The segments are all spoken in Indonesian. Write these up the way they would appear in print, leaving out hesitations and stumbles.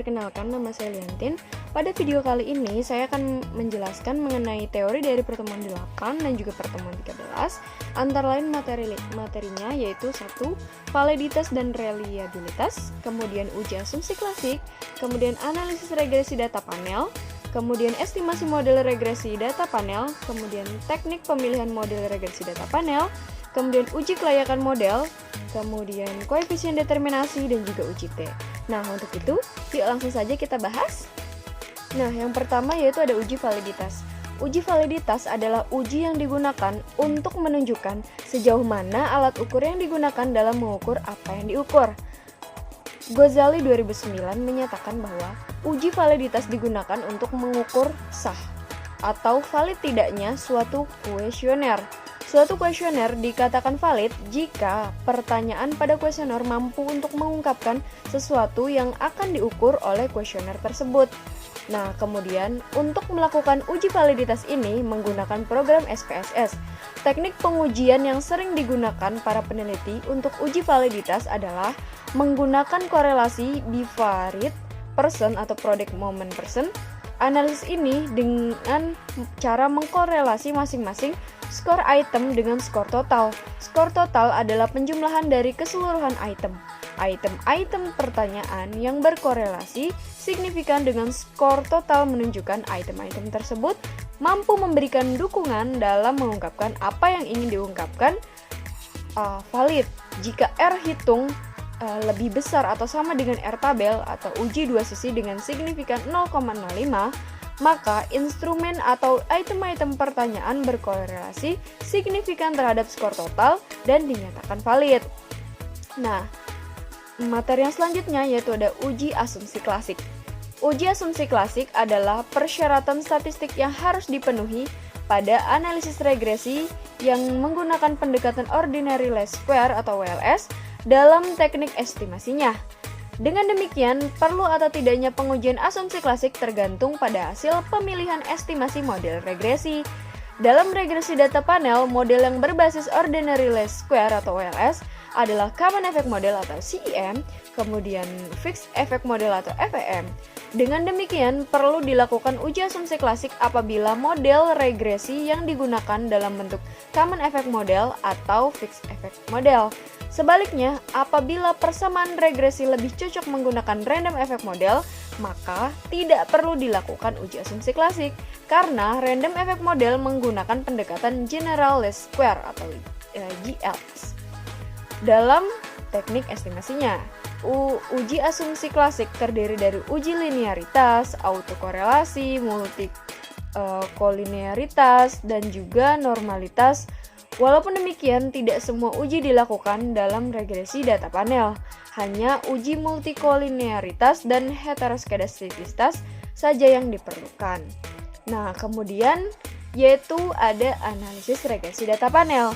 perkenalkan, nama saya Liantin. Pada video kali ini saya akan menjelaskan mengenai teori dari pertemuan 8 dan juga pertemuan 13. Antara lain materinya yaitu 1. Validitas dan reliabilitas, kemudian uji asumsi klasik, kemudian analisis regresi data panel, kemudian estimasi model regresi data panel, kemudian teknik pemilihan model regresi data panel, kemudian uji kelayakan model, kemudian koefisien determinasi, dan juga uji T. Nah, untuk itu, yuk langsung saja kita bahas. Nah, yang pertama yaitu ada uji validitas. Uji validitas adalah uji yang digunakan untuk menunjukkan sejauh mana alat ukur yang digunakan dalam mengukur apa yang diukur. Ghazali 2009 menyatakan bahwa uji validitas digunakan untuk mengukur sah atau valid tidaknya suatu kuesioner. Suatu kuesioner dikatakan valid jika pertanyaan pada kuesioner mampu untuk mengungkapkan sesuatu yang akan diukur oleh kuesioner tersebut. Nah, kemudian untuk melakukan uji validitas ini menggunakan program SPSS. Teknik pengujian yang sering digunakan para peneliti untuk uji validitas adalah menggunakan korelasi bivariate person atau product moment person. Analisis ini dengan cara mengkorelasi masing-masing skor item dengan skor total. Skor total adalah penjumlahan dari keseluruhan item. Item-item pertanyaan yang berkorelasi signifikan dengan skor total menunjukkan item-item tersebut mampu memberikan dukungan dalam mengungkapkan apa yang ingin diungkapkan valid. Jika R hitung lebih besar atau sama dengan R tabel atau uji dua sisi dengan signifikan 0,05, maka instrumen atau item-item pertanyaan berkorelasi signifikan terhadap skor total dan dinyatakan valid. Nah, materi yang selanjutnya yaitu ada uji asumsi klasik. Uji asumsi klasik adalah persyaratan statistik yang harus dipenuhi pada analisis regresi yang menggunakan pendekatan ordinary least square atau WLS dalam teknik estimasinya. Dengan demikian, perlu atau tidaknya pengujian asumsi klasik tergantung pada hasil pemilihan estimasi model regresi. Dalam regresi data panel, model yang berbasis ordinary least square atau WLS adalah common effect model atau CEM, kemudian fixed effect model atau FEM. Dengan demikian, perlu dilakukan uji asumsi klasik apabila model regresi yang digunakan dalam bentuk common effect model atau fixed effect model. Sebaliknya, apabila persamaan regresi lebih cocok menggunakan random effect model, maka tidak perlu dilakukan uji asumsi klasik karena random effect model menggunakan pendekatan general least square atau GLS. Dalam teknik estimasinya, uji asumsi klasik terdiri dari uji linearitas, autokorelasi, multikolinearitas, dan juga normalitas. Walaupun demikian, tidak semua uji dilakukan dalam regresi data panel. Hanya uji multikolinearitas dan heteroskedastisitas saja yang diperlukan. Nah, kemudian yaitu ada analisis regresi data panel.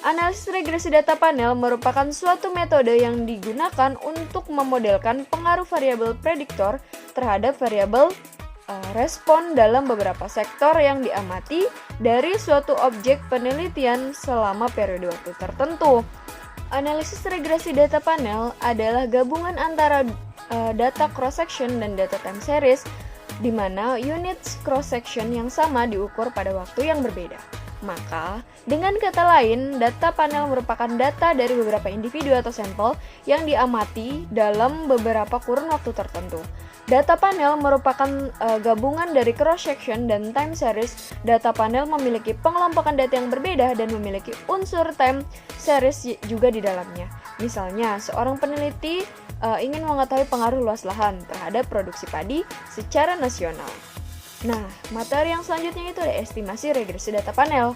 Analisis regresi data panel merupakan suatu metode yang digunakan untuk memodelkan pengaruh variabel prediktor terhadap variabel respon dalam beberapa sektor yang diamati dari suatu objek penelitian selama periode waktu tertentu. Analisis regresi data panel adalah gabungan antara data cross-section dan data time series, di mana unit cross-section yang sama diukur pada waktu yang berbeda. Maka, dengan kata lain, data panel merupakan data dari beberapa individu atau sampel yang diamati dalam beberapa kurun waktu tertentu. Data panel merupakan gabungan dari cross-section dan time series. Data panel memiliki pengelompokan data yang berbeda dan memiliki unsur time series juga di dalamnya. Misalnya, seorang peneliti ingin mengetahui pengaruh luas lahan terhadap produksi padi secara nasional. Nah, materi yang selanjutnya itu ada estimasi regresi data panel.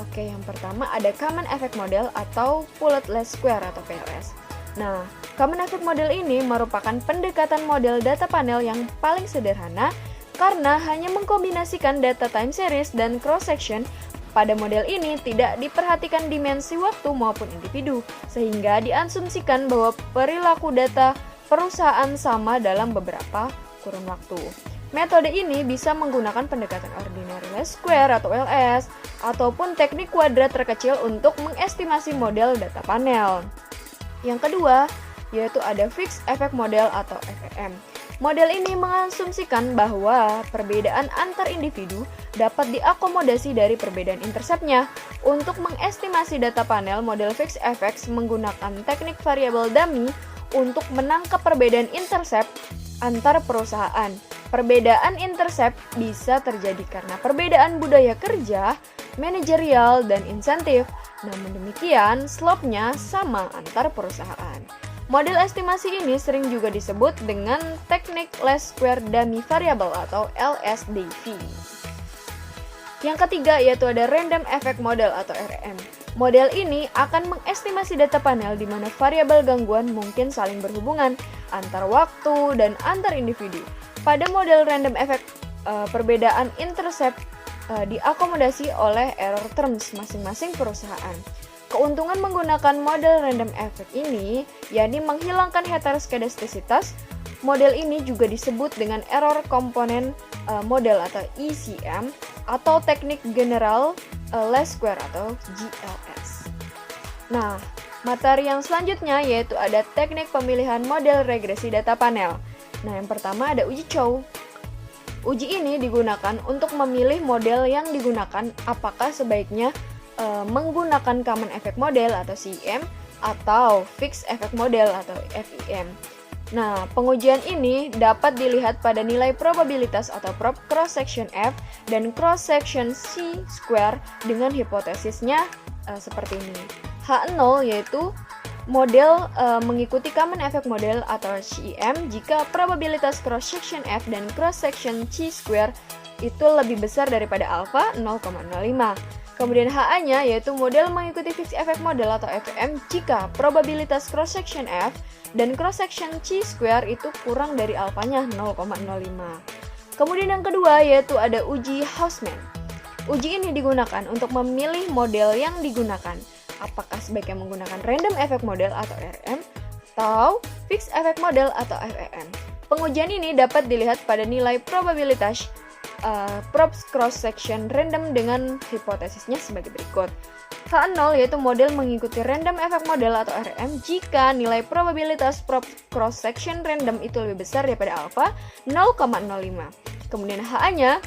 Oke, yang pertama ada common effect model atau pooled least square atau PLS. Nah, common effect model ini merupakan pendekatan model data panel yang paling sederhana karena hanya mengkombinasikan data time series dan cross-section. Pada model ini tidak diperhatikan dimensi waktu maupun individu, sehingga diasumsikan bahwa perilaku data perusahaan sama dalam beberapa kurun waktu. Metode ini bisa menggunakan pendekatan ordinary least square atau LS ataupun teknik kuadrat terkecil untuk mengestimasi model data panel. Yang kedua, yaitu ada fixed effect model atau FEM. Model ini mengasumsikan bahwa perbedaan antar individu dapat diakomodasi dari perbedaan interseptnya. Untuk mengestimasi data panel, model fixed effects menggunakan teknik variabel dummy untuk menangkap perbedaan intercept antar perusahaan. Perbedaan intercept bisa terjadi karena perbedaan budaya kerja, manajerial, dan insentif. Namun demikian, slope-nya sama antar perusahaan. Model estimasi ini sering juga disebut dengan teknik least square dummy variable atau LSDV. Yang ketiga yaitu ada random effect model atau RM. Model ini akan mengestimasi data panel di mana variabel gangguan mungkin saling berhubungan antar waktu dan antar individu. Pada model random effect, perbedaan intercept diakomodasi oleh error terms masing-masing perusahaan. Keuntungan menggunakan model random effect ini yakni menghilangkan heteroskedastisitas. Model ini juga disebut dengan error komponen model atau ECM atau teknik general least square atau GLS. Nah, materi yang selanjutnya yaitu ada teknik pemilihan model regresi data panel. Nah, yang pertama ada uji Chow. Uji ini digunakan untuk memilih model yang digunakan apakah sebaiknya menggunakan common effect model atau CEM atau fixed effect model atau FEM. Nah, pengujian ini dapat dilihat pada nilai probabilitas atau prob cross section F dan cross section C square dengan hipotesisnya seperti ini. H0 yaitu model mengikuti common effect model atau CEM jika probabilitas cross section F dan cross section C square itu lebih besar daripada alpha 0,05. Kemudian HA-nya yaitu model mengikuti fixed effect model atau FEM jika probabilitas cross section F dan cross section C square itu kurang dari alfanya 0,05. Kemudian yang kedua yaitu ada uji Hausman. Uji ini digunakan untuk memilih model yang digunakan. Apakah sebaiknya menggunakan random effect model atau RM atau fixed effect model atau FEM. Pengujian ini dapat dilihat pada nilai probabilitas probes cross section random dengan hipotesisnya sebagai berikut. H0 yaitu model mengikuti random effect model atau RM jika nilai probabilitas probe cross section random itu lebih besar daripada alpha 0,05. Kemudian HA-nya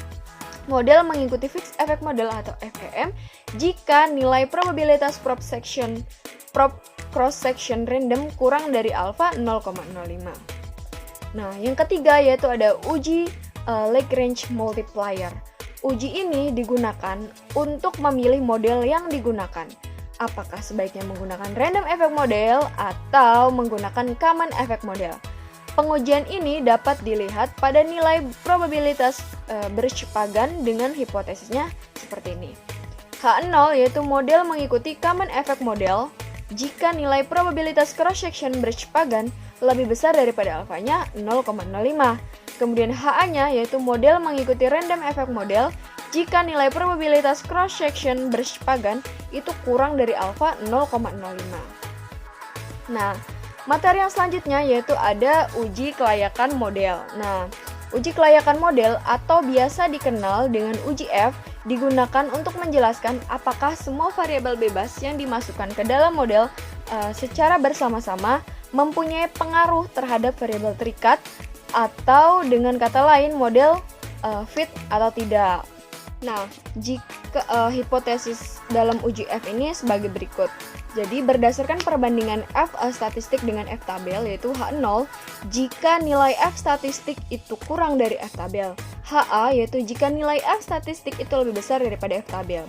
model mengikuti fixed effect model atau FEM jika nilai probabilitas probe cross section random kurang dari alpha 0,05. Nah, yang ketiga yaitu ada uji Lagrange multiplier. Uji ini digunakan untuk memilih model yang digunakan. Apakah sebaiknya menggunakan random effect model atau menggunakan common effect model? Pengujian ini dapat dilihat pada nilai probabilitas bersepagan dengan hipotesisnya seperti ini. H0 yaitu model mengikuti common effect model jika nilai probabilitas cross section bersepagan lebih besar daripada alfanya 0,05. Kemudian HA-nya yaitu model mengikuti random effect model jika nilai probabilitas cross section bersepagan itu kurang dari alfa 0,05. Nah, materi yang selanjutnya yaitu ada uji kelayakan model. Nah, uji kelayakan model atau biasa dikenal dengan uji F digunakan untuk menjelaskan apakah semua variabel bebas yang dimasukkan ke dalam model secara bersama-sama mempunyai pengaruh terhadap variabel terikat atau dengan kata lain model fit atau tidak. Nah, jika hipotesis dalam uji F ini sebagai berikut. Jadi berdasarkan perbandingan F statistik dengan F tabel yaitu H0 jika nilai F statistik itu kurang dari F tabel. HA yaitu jika nilai F statistik itu lebih besar daripada F tabel.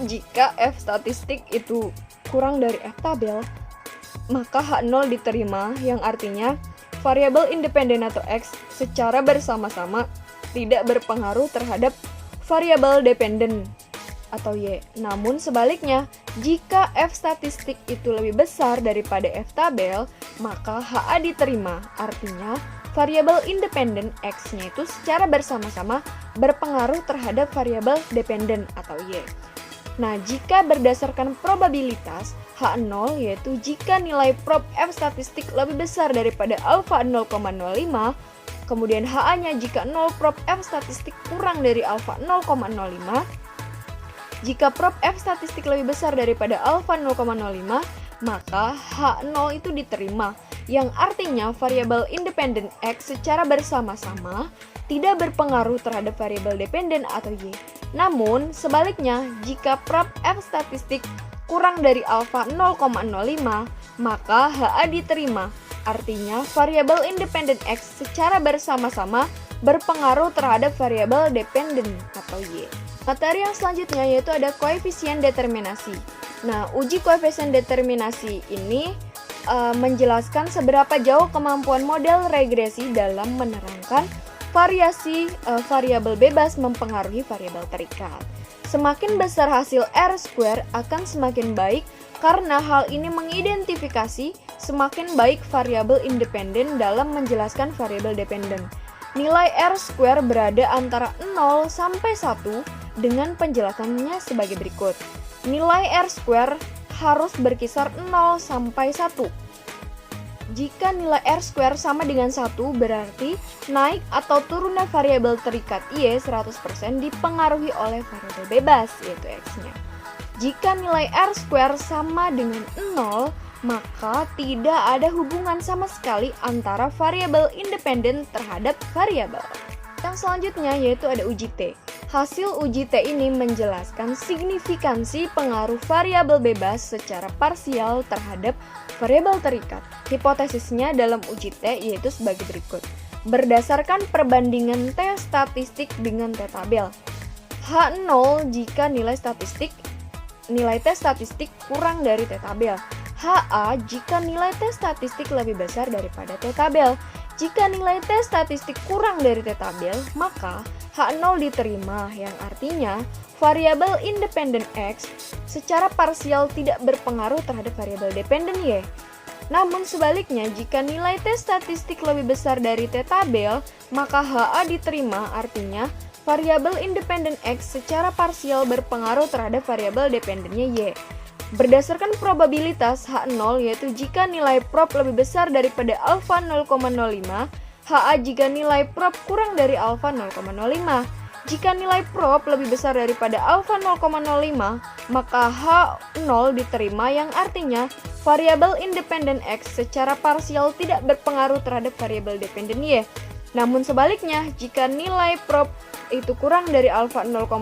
Jika F statistik itu kurang dari F tabel, maka H0 diterima yang artinya variabel independen atau X secara bersama-sama tidak berpengaruh terhadap variabel dependen atau Y. Namun sebaliknya, jika F statistik itu lebih besar daripada F tabel, maka HA diterima. Artinya, variabel independen X-nya itu secara bersama-sama berpengaruh terhadap variabel dependen atau Y. Nah, jika berdasarkan probabilitas H0 yaitu jika nilai prob F statistik lebih besar daripada alfa 0,05, kemudian HA-nya jika 0 prob F statistik kurang dari alfa 0,05, jika prob F statistik lebih besar daripada alfa 0,05, maka H0 itu diterima. yang artinya variabel independen X secara bersama-sama tidak berpengaruh terhadap variabel dependen atau Y. Namun, sebaliknya, jika prop F statistik kurang dari alfa 0,05, maka HA diterima. Artinya, variabel independen X secara bersama-sama berpengaruh terhadap variabel dependen atau Y. Materi yang selanjutnya yaitu ada koefisien determinasi. Nah, uji koefisien determinasi ini menjelaskan seberapa jauh kemampuan model regresi dalam menerangkan variasi variabel bebas mempengaruhi variabel terikat. Semakin besar hasil R-square akan semakin baik karena hal ini mengidentifikasi semakin baik variabel independen dalam menjelaskan variabel dependen. Nilai R-square berada antara 0 sampai 1 dengan penjelasannya sebagai berikut. Nilai R-square harus berkisar 0 sampai 1. Jika nilai R-square sama dengan 1, berarti naik atau turunnya variabel terikat Y 100% dipengaruhi oleh variabel bebas, yaitu X-nya. Jika nilai R-square sama dengan 0, maka tidak ada hubungan sama sekali antara variabel independen terhadap variabel. Yang selanjutnya yaitu ada uji T. Hasil uji T ini menjelaskan signifikansi pengaruh variabel bebas secara parsial terhadap variabel terikat. Hipotesisnya dalam uji T yaitu sebagai berikut. Berdasarkan perbandingan T statistik dengan T tabel. H0 jika nilai T statistik kurang dari T tabel. HA jika nilai T statistik lebih besar daripada T tabel. Jika nilai T statistik kurang dari T tabel, maka H0 diterima, yang artinya variabel independen X secara parsial tidak berpengaruh terhadap variabel dependen Y. Namun sebaliknya, jika nilai T statistik lebih besar dari T tabel, maka HA diterima, artinya variabel independen X secara parsial berpengaruh terhadap variabel dependennya Y. Berdasarkan probabilitas H0 yaitu jika nilai prop lebih besar daripada alfa 0,05, HA jika nilai prop kurang dari alfa 0,05. Jika nilai prop lebih besar daripada alfa 0,05, maka H0 diterima, yang artinya variabel independen X secara parsial tidak berpengaruh terhadap variabel dependen Y. Namun sebaliknya, jika nilai prop itu kurang dari alfa 0,05,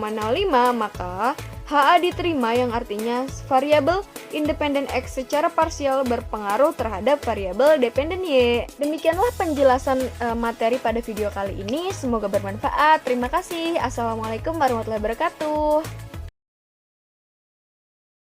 maka HA diterima, yang artinya variabel independen X secara parsial berpengaruh terhadap variabel dependen Y. Demikianlah penjelasan materi pada video kali ini. Semoga bermanfaat. Terima kasih. Assalamualaikum warahmatullahi wabarakatuh.